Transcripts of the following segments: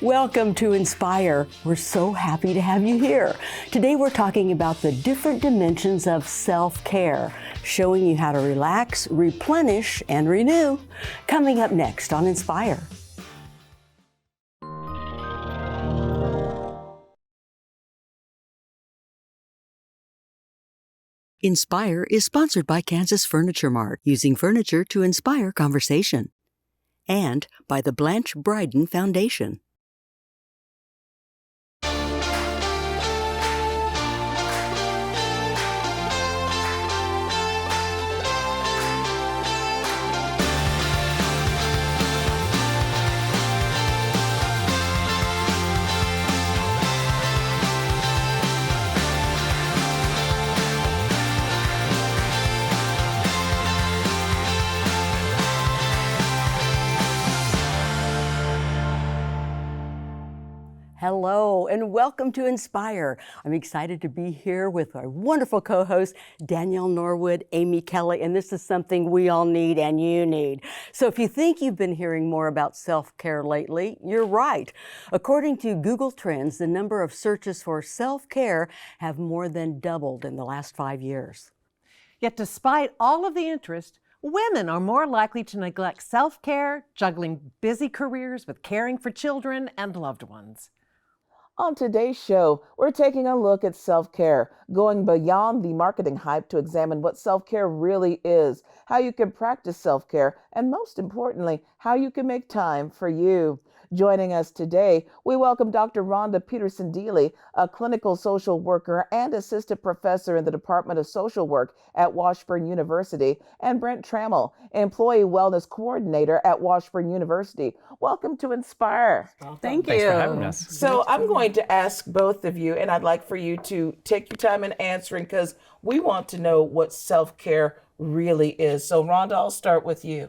Welcome to Inspire. We're so happy to have you here. Today we're talking about the different dimensions of self-care, showing you how to relax, replenish, and renew. Coming up next on Inspire. Inspire is sponsored by Kansas Furniture Mart, using furniture to inspire conversation. And by the Blanche Bryden Foundation. Hello and welcome to Inspire. I'm excited to be here with our wonderful co-hosts, Danielle Norwood, Amy Kelly, and this is something we all need and you need. So if you think you've been hearing more about self-care lately, you're right. According to Google Trends, the number of searches for self-care have more than doubled in the last 5 years. Yet despite all of the interest, women are more likely to neglect self-care, juggling busy careers with caring for children and loved ones. On today's show, we're taking a look at self-care, going beyond the marketing hype to examine what self-care really is, how you can practice self-care, and most importantly, how you can make time for you. Joining us today, we welcome Dr. Rhonda Peterson Dealey, a clinical social worker and assistant professor in the Department of Social Work at Washburn University, and Brent Trammell, employee wellness coordinator at Washburn University. Welcome to Inspire. Thank you. Thanks for having us. So I'm going to ask both of you, and I'd like for you to take your time in answering because we want to know what self-care really is. So Rhonda, I'll start with you.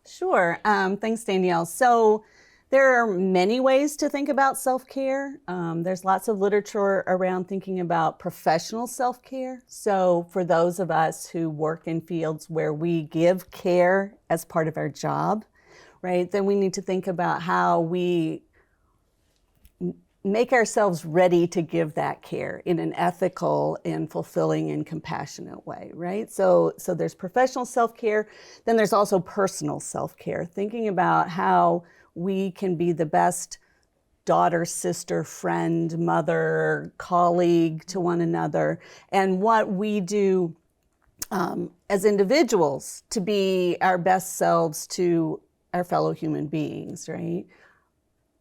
Sure. Thanks, Danielle. So there are many ways to think about self-care. There's lots of literature around thinking about professional self-care. So for those of us who work in fields where we give care as part of our job, right, then we need to think about how we make ourselves ready to give that care in an ethical and fulfilling and compassionate way, right? So there's professional self-care, then there's also personal self-care, thinking about how we can be the best daughter, sister, friend, mother, colleague to one another, and what we do as individuals to be our best selves to our fellow human beings, right?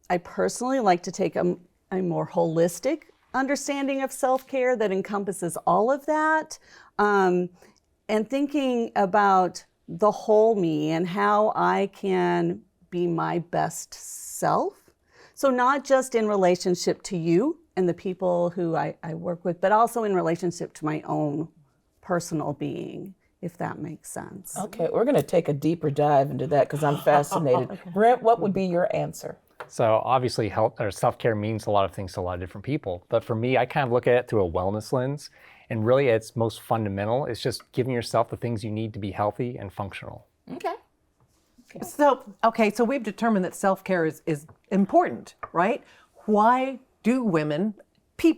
I personally like to take a more holistic understanding of self-care that encompasses all of that, and thinking about the whole me and how I can be my best self. So not just in relationship to you and the people who I work with, but also in relationship to my own personal being, if that makes sense. Okay, we're going to take a deeper dive into that because I'm fascinated. Okay. Brent, what would be your answer? So obviously health or self-care means a lot of things to a lot of different people. But for me, I kind of look at it through a wellness lens. And really at its most fundamental, it's just giving yourself the things you need to be healthy and functional. Okay. So we've determined that self-care is important, right? Why do women,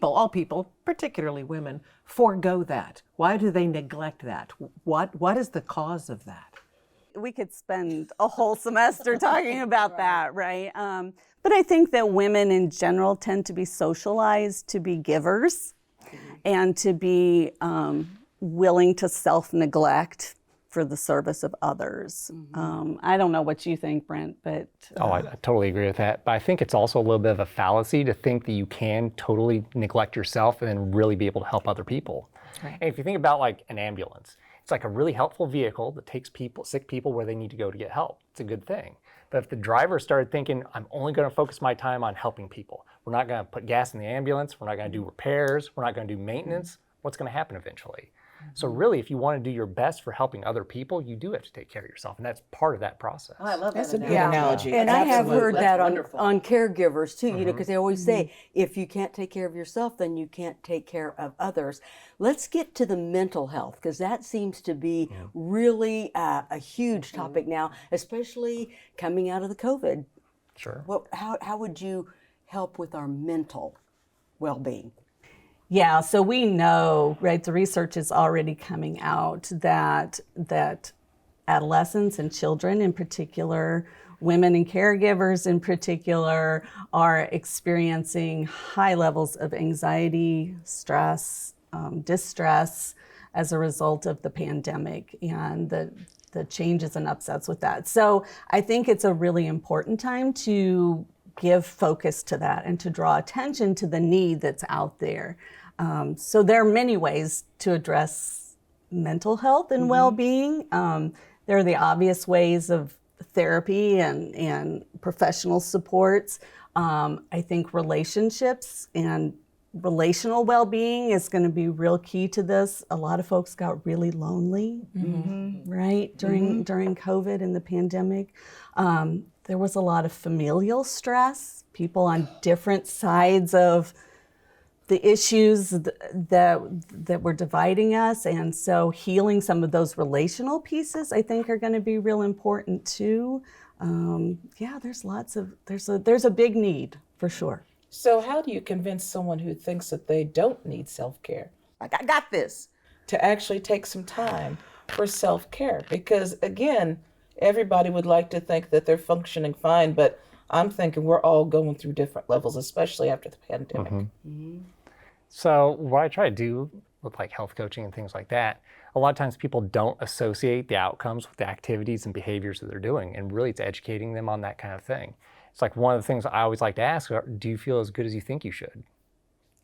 all people, particularly women, forego that? Why do they neglect that? What is the cause of that? We could spend a whole semester talking about that, right? But I think that women in general tend to be socialized to be givers and to be willing to self-neglect for the service of others. I don't know what you think, Brent, but... I totally agree with that. But I think it's also a little bit of a fallacy to think that you can totally neglect yourself and then really be able to help other people. Right. And if you think about like an ambulance, it's like a really helpful vehicle that takes sick people where they need to go to get help. It's a good thing. But if the driver started thinking, I'm only going to focus my time on helping people, we're not going to put gas in the ambulance, we're not going to do repairs, we're not going to do maintenance, what's going to happen eventually? So really, if you want to do your best for helping other people, you do have to take care of yourself, and that's part of that process. Oh, I love that. That's a good analogy. And Absolutely. I have heard that on caregivers too, you know, because they always say, if you can't take care of yourself, then you can't take care of others. Let's get to the mental health, because that seems to be really a huge topic now, especially coming out of the COVID Sure. How would you help with our mental well-being? Yeah, so we know, right, the research is already coming out that adolescents and children in particular, women and caregivers in particular, are experiencing high levels of anxiety, stress, distress as a result of the pandemic and the changes and upsets with that. So I think it's a really important time to give focus to that and to draw attention to the need that's out there. So there are many ways to address mental health and well-being. There are the obvious ways of therapy and professional supports. I think relationships and relational well-being is going to be real key to this. A lot of folks got really lonely, right, during COVID and the pandemic. There was a lot of familial stress, people on different sides of the issues that were dividing us. And so healing some of those relational pieces, I think, are going to be real important too. Yeah, there's a big need for sure. So how do you convince someone who thinks that they don't need self-care, like I got this, to actually take some time for self-care? Because again, everybody would like to think that they're functioning fine, but I'm thinking we're all going through different levels, especially after the pandemic. So what I try to do with like health coaching and things like that, a lot of times people don't associate the outcomes with the activities and behaviors that they're doing, and really it's educating them on that kind of thing. It's like one of the things I always like to ask are, do you feel as good as you think you should?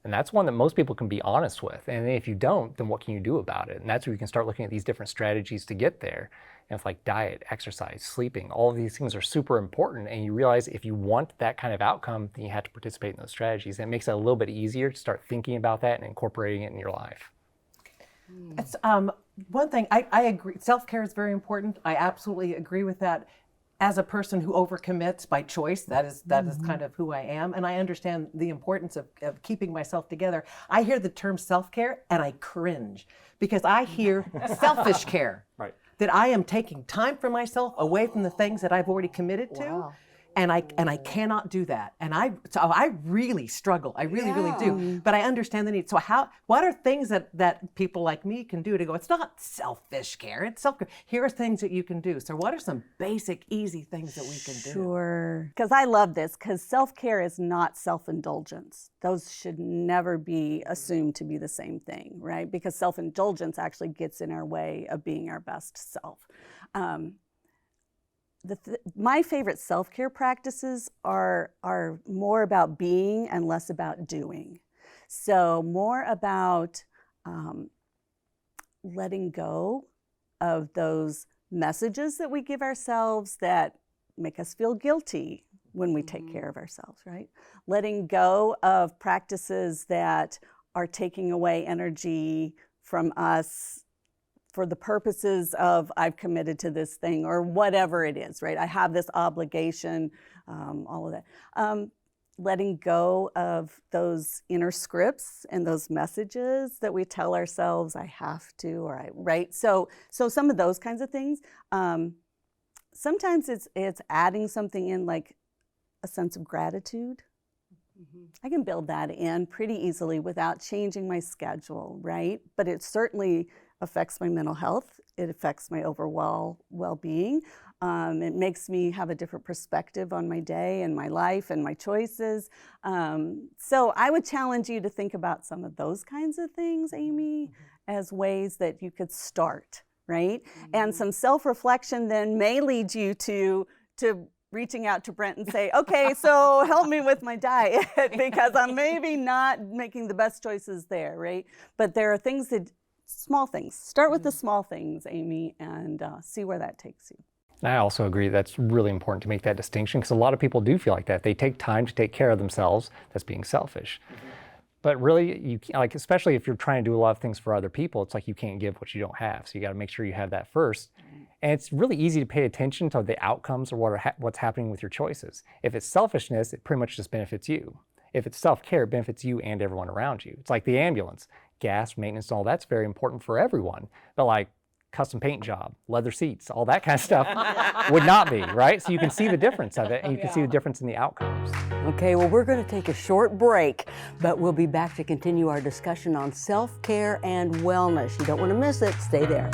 And that's one that most people can be honest with. And if you don't, then what can you do about it? And that's where you can start looking at these different strategies to get there. And it's like diet, exercise, sleeping, all of these things are super important. And you realize if you want that kind of outcome, then you have to participate in those strategies. And it makes it a little bit easier to start thinking about that and incorporating it in your life. That's one thing I agree. Self-care is very important. I absolutely agree with that. As a person who overcommits by choice, that is kind of who I am, and I understand the importance of keeping myself together. I hear the term self-care and I cringe because I hear selfish care. Right. That I am taking time for myself away from the things that I've already committed to. Wow. And I cannot do that. And I really struggle. I really do. But I understand the need. So what are things that people like me can do to go, it's not selfish care, it's self-care. Here are things that you can do. So what are some basic, easy things that we can do? Sure. Because I love this, because self-care is not self-indulgence. Those should never be assumed to be the same thing, right? Because self-indulgence actually gets in our way of being our best self. My favorite self-care practices are more about being and less about doing. So more about letting go of those messages that we give ourselves that make us feel guilty when we take care of ourselves, right? Letting go of practices that are taking away energy from us for the purposes of I've committed to this thing or whatever it is, right? I have this obligation, all of that. Letting go of those inner scripts and those messages that we tell ourselves, I have to, or right? So some of those kinds of things. Sometimes it's adding something in like a sense of gratitude. I can build that in pretty easily without changing my schedule, right? But it certainly affects my mental health. It affects my overall well-being. It makes me have a different perspective on my day and my life and my choices. So I would challenge you to think about some of those kinds of things, Amy, as ways that you could start, right? And some self-reflection then may lead you to reaching out to Brent and say, okay, so help me with my diet because I'm maybe not making the best choices there, right? But there are things small things. Start with the small things, Amy, and see where that takes you. I also agree that's really important to make that distinction because a lot of people do feel like that. They take time to take care of themselves. That's being selfish. But really, especially if you're trying to do a lot of things for other people, it's like you can't give what you don't have. So you got to make sure you have that first. And it's really easy to pay attention to the outcomes or what's happening with your choices. If it's selfishness, it pretty much just benefits you. If it's self-care, it benefits you and everyone around you. It's like the ambulance. Gas, maintenance, and all that's very important for everyone. But like custom paint job, leather seats, all that kind of stuff would not be, right? So you can see the difference of it, and you can see the difference in the outcomes. Okay, well, we're going to take a short break, but we'll be back to continue our discussion on self-care and wellness. You don't want to miss it. Stay there.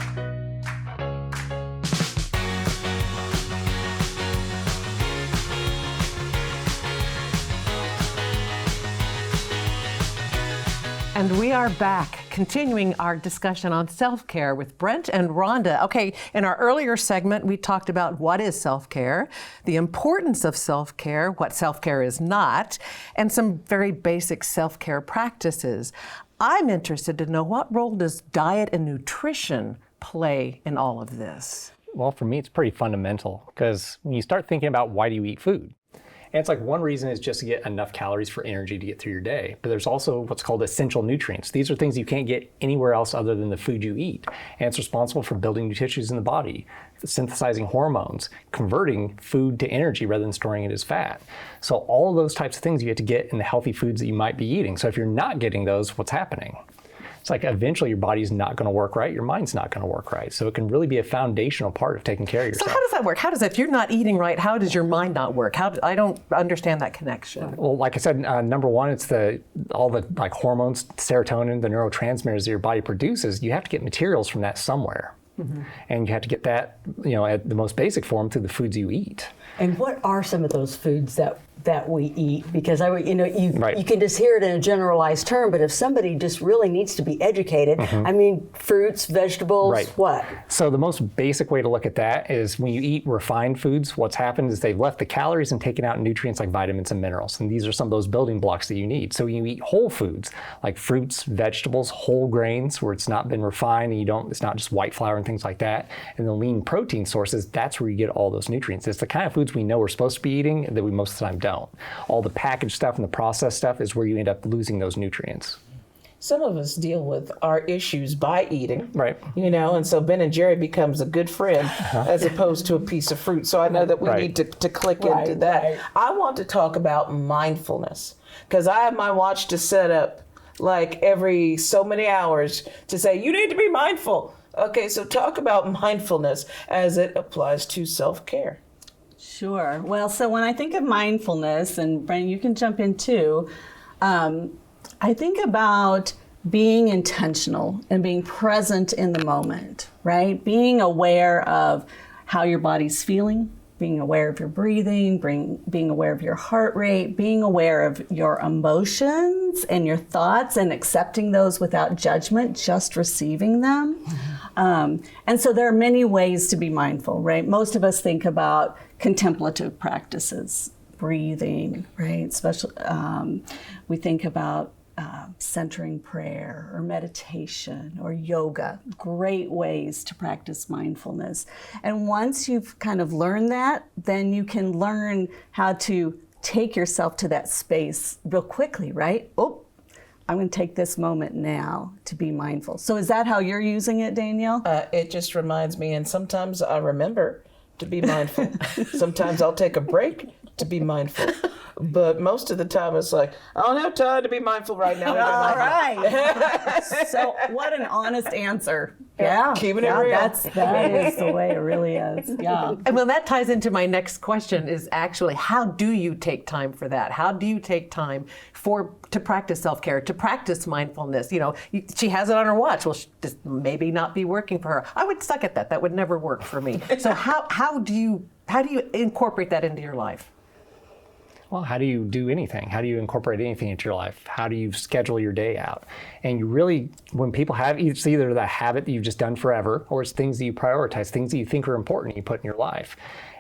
And we are back, continuing our discussion on self-care with Brent and Rhonda. Okay, in our earlier segment, we talked about what is self-care, the importance of self-care, what self-care is not, and some very basic self-care practices. I'm interested to know, what role does diet and nutrition play in all of this? Well, for me, it's pretty fundamental, because when you start thinking about why do you eat food, and it's like one reason is just to get enough calories for energy to get through your day. But there's also what's called essential nutrients. These are things you can't get anywhere else other than the food you eat. And it's responsible for building new tissues in the body, synthesizing hormones, converting food to energy rather than storing it as fat. So all of those types of things you get to get in the healthy foods that you might be eating. So if you're not getting those, what's happening? It's like eventually your body's not going to work right, your mind's not going to work right. So it can really be a foundational part of taking care of yourself. So how does that work? If you're not eating right, how does your mind not work? I don't understand that connection. Well, like I said, number one, it's all the like hormones, serotonin, the neurotransmitters that your body produces. You have to get materials from that somewhere. Mm-hmm. And you have to get that, at the most basic form through the foods you eat. And what are some of those foods that we eat? Because Right. you can just hear it in a generalized term, but if somebody just really needs to be educated, fruits, vegetables, Right. what? So the most basic way to look at that is when you eat refined foods, what's happened is they've left the calories and taken out nutrients like vitamins and minerals. And these are some of those building blocks that you need. So when you eat whole foods like fruits, vegetables, whole grains, where it's not been refined and it's not just white flour and things like that, and the lean protein sources, that's where you get all those nutrients. It's the kind of foods we know we're supposed to be eating that we most of the time don't. All the packaged stuff and the processed stuff is where you end up losing those nutrients. Some of us deal with our issues by eating, Right. And so Ben and Jerry becomes a good friend as opposed to a piece of fruit. So I know that we Right. need to click into that. Right. I want to talk about mindfulness because I have my watch to set up like every so many hours to say, you need to be mindful. Okay, so talk about mindfulness as it applies to self-care. Sure. Well, so when I think of mindfulness, and Brent, you can jump in too, I think about being intentional and being present in the moment, right? Being aware of how your body's feeling, being aware of your breathing, being aware of your heart rate, being aware of your emotions and your thoughts and accepting those without judgment, just receiving them. And so there are many ways to be mindful, right? Most of us think about contemplative practices, breathing, right? We think about centering prayer or meditation or yoga, great ways to practice mindfulness. And once you've kind of learned that, then you can learn how to take yourself to that space real quickly, right? Oh, I'm going to take this moment now to be mindful. So is that how you're using it, Danielle? It just reminds me, and sometimes I remember to be mindful. Sometimes I'll take a break to be mindful. But most of the time it's like, I don't have time to be mindful right now. All right. So what an honest answer. Yeah. Keeping it real. That is the way it really is. Yeah. And well, that ties into my next question is actually, how do you take time for that? How do you take time to practice self-care, to practice mindfulness? She has it on her watch. Well, this maybe not be working for her. I would suck at that. That would never work for me. So how do you incorporate that into your life? Well, how do you do anything? How do you incorporate anything into your life? How do you schedule your day out? And you really, when people have, it's either that habit that you've just done forever, or it's things that you prioritize, things that you think are important you put in your life.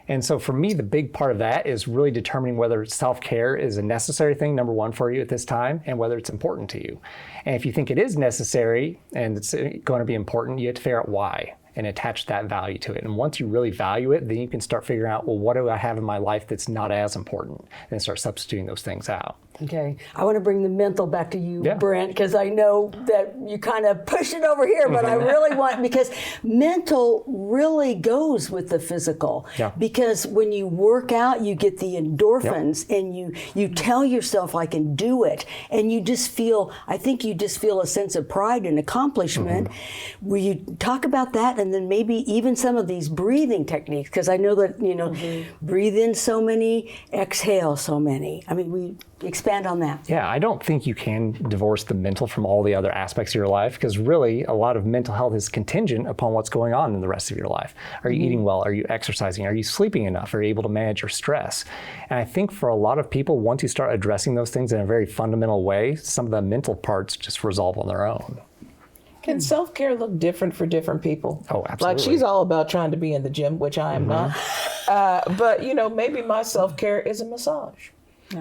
And so for me, the big part of that is really determining whether self-care is a necessary thing, number one, for you at this time, and whether it's important to you. And if you think it is necessary and it's going to be important, you have to figure out why and attach that value to it. And once you really value it, then you can start figuring out, well, what do I have in my life that's not as important? And start substituting those things out. Okay, I want to bring the mental back to you, Yeah. Brent, because I know that you kind of push it over here, but I really want, because mental really goes with the physical. Yeah. Because when you work out, you get the endorphins, and you tell yourself, I can do it, and you just feel, I think you just feel a sense of pride and accomplishment. Will you talk about that, and then maybe even some of these breathing techniques, because I know that, breathe in so many, exhale so many. I mean, we expand on that. Yeah, I don't think you can divorce the mental from all the other aspects of your life, because really a lot of mental health is contingent upon what's going on in the rest of your life. Are you eating well? Are you exercising? Are you sleeping enough? Are you able to manage your stress? And I think for a lot of people, once you start addressing those things in a very fundamental way, some of the mental parts just resolve on their own. Can self-care look different for different people? Oh, absolutely. Like she's all about trying to be in the gym, which I am not. But maybe my self-care is a massage.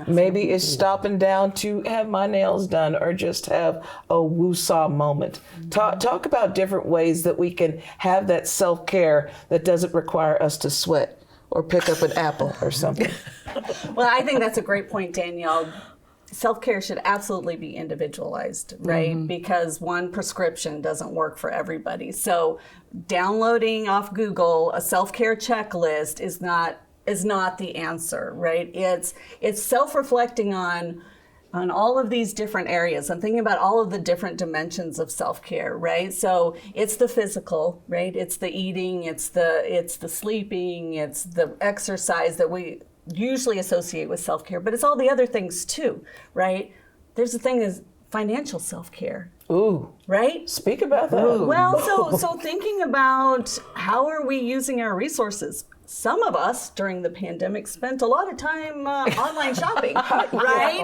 Maybe it's stopping down to have my nails done or just have a woo-saw moment. Talk about different ways that we can have that self-care that doesn't require us to sweat or pick up an apple or something. Well, I think that's a great point, Danielle. Self-care should absolutely be individualized, right? Because one prescription doesn't work for everybody. So downloading off Google a self-care checklist is not the answer, right? It's self-reflecting on all of these different areas. I'm thinking about all of the different dimensions of self-care, right? So it's the physical, right? It's the eating, it's the sleeping, it's the exercise that we usually associate with self-care, but it's all the other things too, right? There's the thing is financial self-care. Ooh. Right? Speak about that. Ooh. Well, so thinking about how are we using our resources? Some of us during the pandemic spent a lot of time online shopping, right?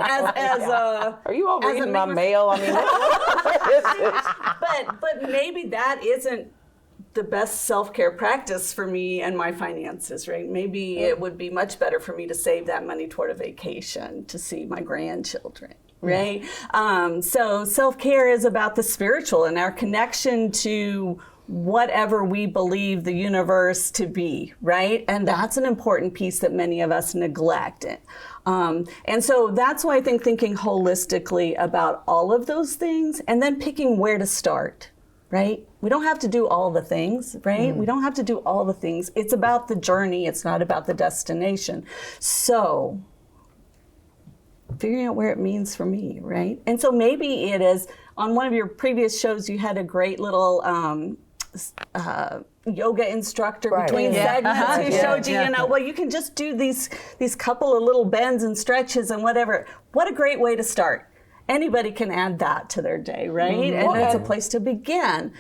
Are you all reading my mail? I mean, but maybe that isn't the best self-care practice for me and my finances, right? Maybe it would be much better for me to save that money toward a vacation to see my grandchildren, right? So self-care is about the spiritual and our connection to whatever we believe the universe to be, right? And that's an important piece that many of us neglect. And so that's why I think thinking holistically about all of those things and then picking where to start, right? We don't have to do all the things, right? We don't have to do all the things. It's about the journey. It's not about the destination. So figuring out where it means for me, right? And so maybe it is, on one of your previous shows, you had a great little yoga instructor between segments who showed you, well, you can just do these couple of little bends and stretches and whatever. What a great way to start. Anybody can add that to their day, right? And it's a place to begin.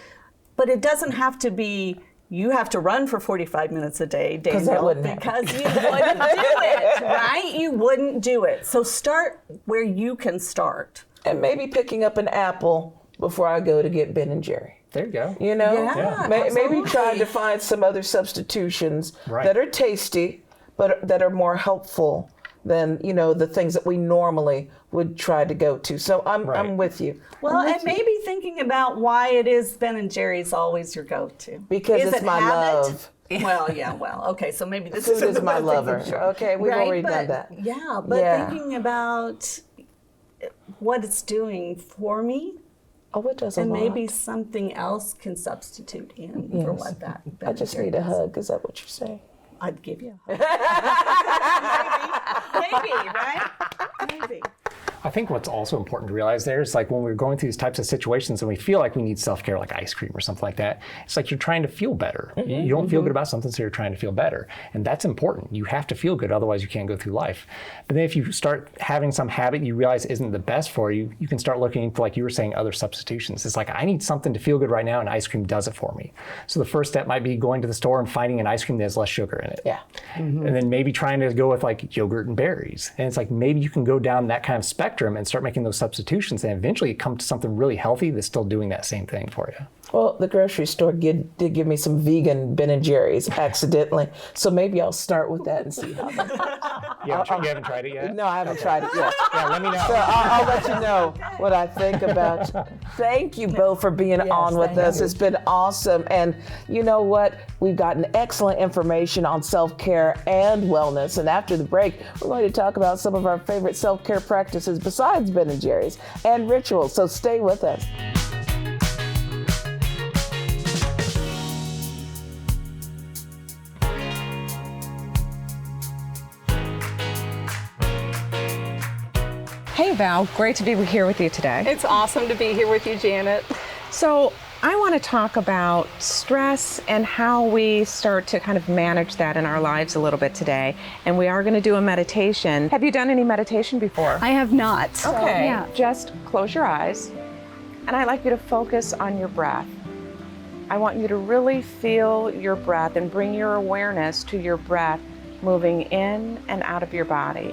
But it doesn't have to be, you have to run for 45 minutes a day, Danielle, because you wouldn't do it, right? You wouldn't do it. So start where you can start. And maybe picking up an apple before I go to get Ben & Jerry. There you go. Maybe trying to find some other substitutions that are tasty, but that are more helpful than the things that we normally would try to go to. So I'm with you. Well, and maybe thinking about why it is Ben & Jerry's always your go-to. Because it's my love. Well, okay, so maybe this food is my lover. Okay, we've already done that. Thinking about what it's doing for me. Oh, it does a and lot. Maybe something else can substitute in for what that. I just need a hug. Is that what you're saying? I'd give you a hug. maybe, right? Maybe. I think what's also important to realize there is like when we're going through these types of situations and we feel like we need self-care, like ice cream or something like that, it's like you're trying to feel better. You don't feel good about something, so you're trying to feel better. And that's important. You have to feel good, otherwise you can't go through life. But then if you start having some habit you realize isn't the best for you, you can start looking for, like you were saying, other substitutions. It's like, I need something to feel good right now, and ice cream does it for me. So the first step might be going to the store and finding an ice cream that has less sugar in it. And then maybe trying to go with like yogurt and berries. And it's like, maybe you can go down that kind of spectrum and start making those substitutions, and eventually come to something really healthy that's still doing that same thing for you. Well, the grocery store did give me some vegan Ben & Jerry's accidentally, so maybe I'll start with that and see how that You haven't tried it yet? No, I haven't tried it yet. Yeah, let me know. So I'll let you know what I think about. Thank you both for being on with us. It's been awesome. And you know what? We've gotten excellent information on self-care and wellness. And after the break, we're going to talk about some of our favorite self-care practices besides Ben & Jerry's and rituals. So stay with us. Hey Val, great to be here with you today. It's awesome to be here with you, Janet. So I want to talk about stress and how we start to kind of manage that in our lives a little bit today. And we are going to do a meditation. Have you done any meditation before? I have not. Okay. Yeah. Just close your eyes. And I'd like you to focus on your breath. I want you to really feel your breath and bring your awareness to your breath moving in and out of your body.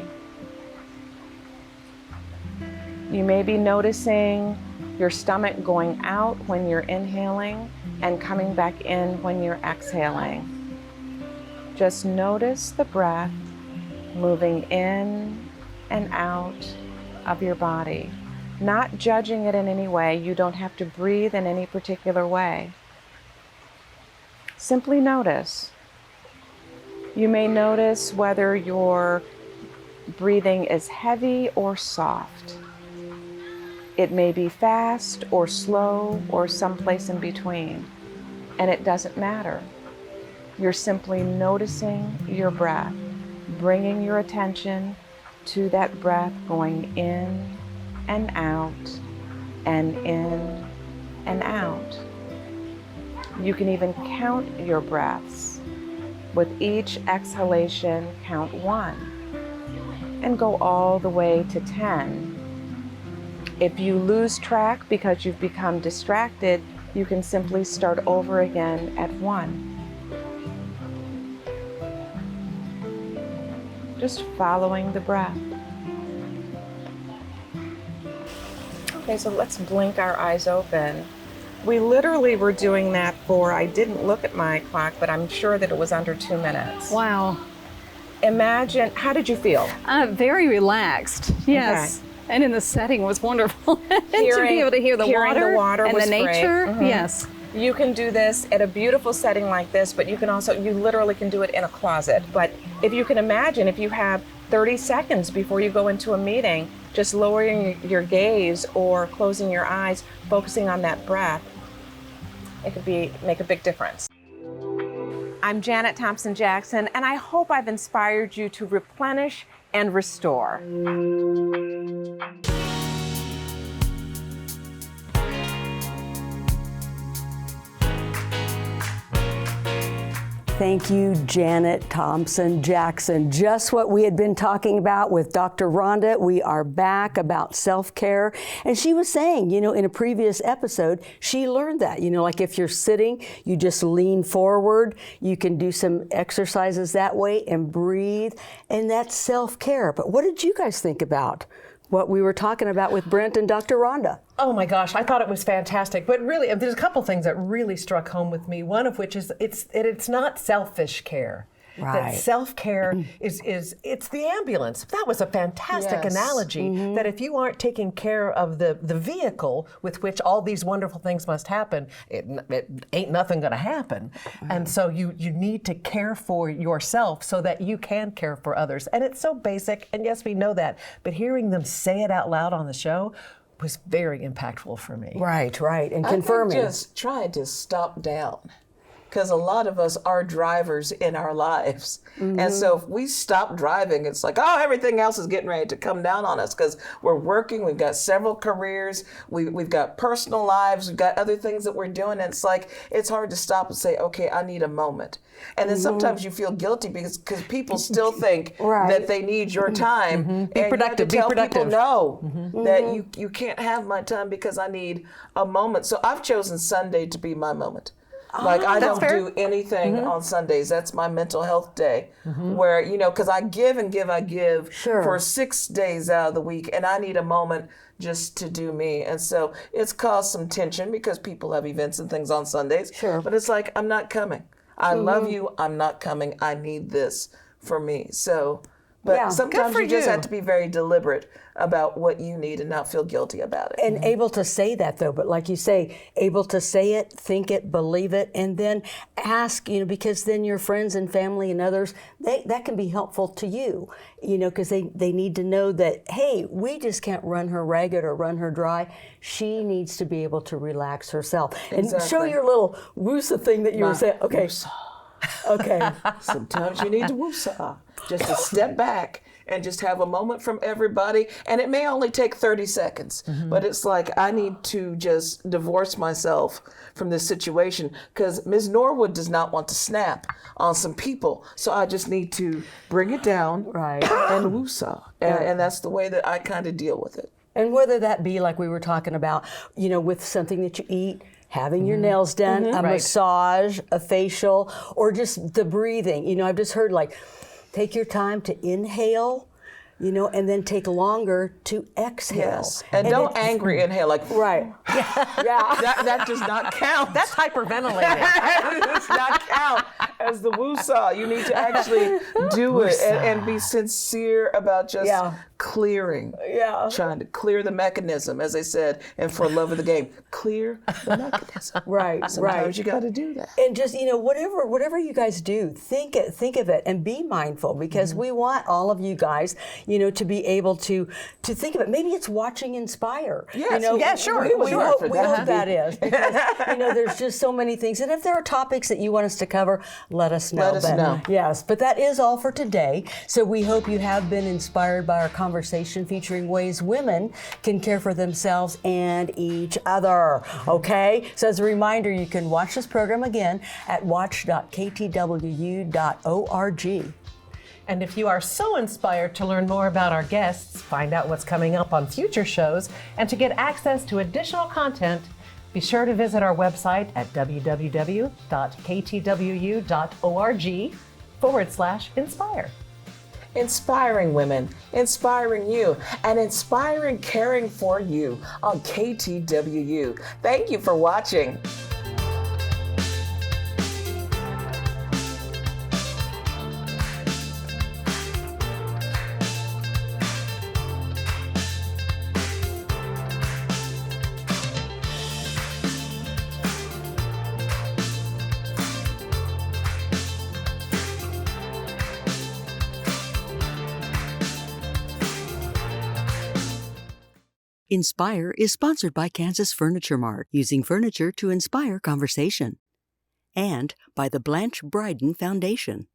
You may be noticing your stomach going out when you're inhaling and coming back in when you're exhaling. Just notice the breath moving in and out of your body. Not judging it in any way. You don't have to breathe in any particular way. Simply notice. You may notice whether your breathing is heavy or soft. It may be fast or slow or someplace in between, and it doesn't matter. You're simply noticing your breath, bringing your attention to that breath going in and out and in and out. You can even count your breaths. With each exhalation, count 1 and go all the way to 10. If you lose track because you've become distracted, you can simply start over again at 1. Just following the breath. Okay, so let's blink our eyes open. We literally were doing that for, I didn't look at my clock, but I'm sure that it was under 2 minutes. Wow. Imagine, how did you feel? Very relaxed. Yes. Okay. And in the setting was wonderful. And to Hearing- be able to hear the hearing the water and was the great. nature. Mhm. Yes. You can do this at a beautiful setting like this, but you can also, you literally can do it in a closet. But if you can imagine, if you have 30 seconds before you go into a meeting, just lowering your gaze or closing your eyes, focusing on that breath, it could make a big difference. I'm Janet Thompson Jackson, and I hope I've inspired you to replenish and restore. Thank you, Janet Thompson Jackson. Just what we had been talking about with Dr. Rhonda. We are back about self-care. And she was saying, you know, in a previous episode, she learned that, you know, like if you're sitting, you just lean forward. You can do some exercises that way and breathe. And that's self-care. But what did you guys think about what we were talking about with Brent and Dr. Rhonda? Oh my gosh, I thought it was fantastic. But really, there's a couple things that really struck home with me. One of which is it's not selfish care. Right. That self-care is it's the ambulance. That was a fantastic analogy. That if you aren't taking care of the vehicle with which all these wonderful things must happen, it ain't nothing going to happen. And so you need to care for yourself so that you can care for others. And it's so basic. And yes, we know that. But hearing them say it out loud on the show was very impactful for me. Right. And I think confirming. just trying to stop down. Because a lot of us are drivers in our lives. And so if we stop driving, it's like, oh, everything else is getting ready to come down on us because we're working, we've got several careers, we've got personal lives, we've got other things that we're doing. And it's like, it's hard to stop and say, okay, I need a moment. And then sometimes you feel guilty because people still think that they need your time. Be and productive, you have to be tell productive. people, no, that you can't have my time because I need a moment. So I've chosen Sunday to be my moment. Like I don't do anything on Sundays. That's my mental health day where, you know, because I give and give, I give for 6 days out of the week and I need a moment just to do me. And so it's caused some tension because people have events and things on Sundays. But it's like, I'm not coming. I love you. I'm not coming. I need this for me. So, but sometimes you just have to be very deliberate about what you need and not feel guilty about it. And able to say that though, but like you say, able to say it, think it, believe it, and then ask, you know, because then your friends and family and others, that can be helpful to you, you know, because they need to know that, hey, we just can't run her ragged or run her dry. She needs to be able to relax herself. And show your little woosa thing that you were saying. Okay. Woosah. Okay. Sometimes you need to woosah, just to step back and just have a moment from everybody. And it may only take 30 seconds, but it's like, I need to just divorce myself from this situation because Ms. Norwood does not want to snap on some people. So I just need to bring it down and woosah. And that's the way that I kind of deal with it. And whether that be like we were talking about, with something that you eat, having your nails done, a massage, a facial, or just the breathing. I've just heard take your time to inhale, and then take longer to exhale. Yes, and don't angry inhale Right. That does not count. That's hyperventilating. That does not count as the woosah. You need to actually do it and be sincere about just clearing. Trying to clear the mechanism, as I said, and for love of the game, clear the mechanism. Sometimes you got to do that. And just whatever you guys do, think of it and be mindful, because we want all of you guys, to be able to think of it. Maybe it's watching Inspire. Yes, sure. We hope that is. Because, there's just so many things. And if there are topics that you want us to cover, let us know. Let us know. Yes, but that is all for today. So we hope you have been inspired by our conversation featuring ways women can care for themselves and each other. Okay? So as a reminder, you can watch this program again at watch.ktwu.org. And if you are so inspired to learn more about our guests, find out what's coming up on future shows, and to get access to additional content, be sure to visit our website at www.ktwu.org/inspire. Inspiring women, inspiring you, and inspiring caring for you on KTWU. Thank you for watching. Inspire is sponsored by Kansas Furniture Mart, using furniture to inspire conversation. And by the Blanche Bryden Foundation.